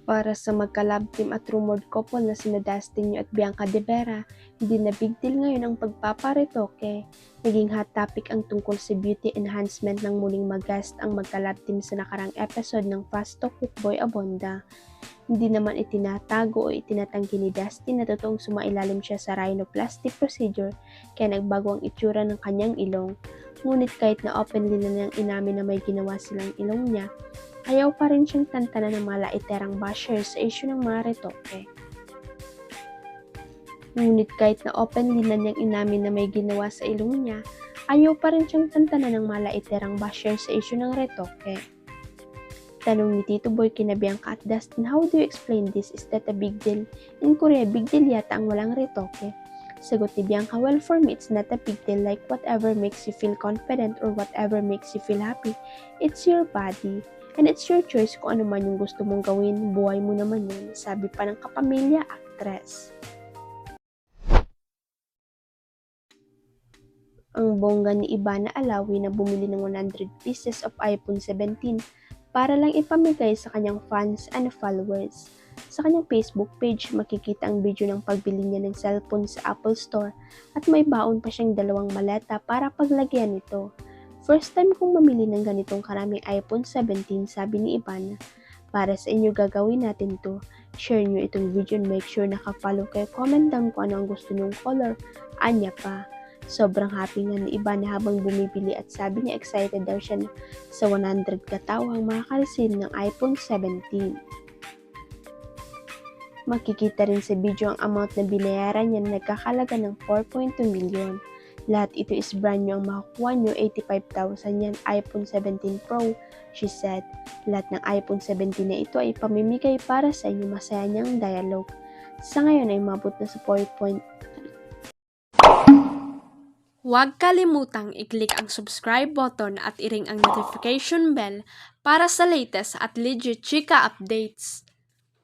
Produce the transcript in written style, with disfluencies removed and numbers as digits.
Para sa magka-love team at rumored couple na sina Dustin Yu at Bianca De Vera, hindi na big deal ngayon ang pagpaparetoke. Naging hot topic ang tungkol sa beauty enhancement ng muling mag-guest ang magka-love team sa nakarang episode ng Fast Talk with Boy Abonda. Hindi naman itinatago o itinatanggi ni Dustin na totoong sumailalim siya sa rhinoplasty procedure kaya nagbago ang itsura ng kanyang ilong. Ngunit kahit na openly na niyang inamin na may ginawa silang ilong niya, ayaw pa rin siyang tantanan ng mga laiterang bashers sa issue ng mga retoke. Ngunit kahit na openly na niyang inamin na may ginawa sa ilong niya, ayaw pa rin siyang tantanan ng mga laiterang bashers sa issue ng retoke. Tanong ni Tito Boy kina Bianca at Dustin, how do you explain this? Is that a big deal? In Korea, big deal yata ang walang retoke. Sagot ni Bianca, well for me it's not a big deal, like whatever makes you feel confident or whatever makes you feel happy, it's your body. And it's your choice kung ano man yung gusto mong gawin, buhay mo naman yun, sabi pa ng kapamilya actress. Ang bongga ni Ivana Alawi na bumili ng 100 pieces of iPhone 17 para lang ipamigay sa kanyang fans and followers. Sa kanyang Facebook page, makikita ang video ng pagbili niya ng cellphone sa Apple Store at may baon pa siyang 2 maleta para paglagyan nito. First time kong mamili ng ganitong karaming iPhone 17, sabi ni Ivana. Para sa inyo gagawin natin to. Share nyo itong video and make sure nakafollow kayo. Comment down kung ano ang gusto nyong color. Anya pa. Sobrang happy nga ni Ivana habang bumibili at sabi niya excited daw siya sa 100 katawang makaka-receive ng iPhone 17. Makikita rin sa video ang amount na binayaran niya na nagkakalaga ng 4.2 million. Lahat ito is brand new ang makukuha nyo, 85,000 yan, iPhone 17 Pro, she said. Lahat ng iPhone 17 na ito ay pamimigay para sa inyo, masaya niyang dialogue. Sa ngayon ay mabot na sa 4. Huwag kalimutang i-click ang subscribe button at i-ring ang notification bell para sa latest at legit chika updates.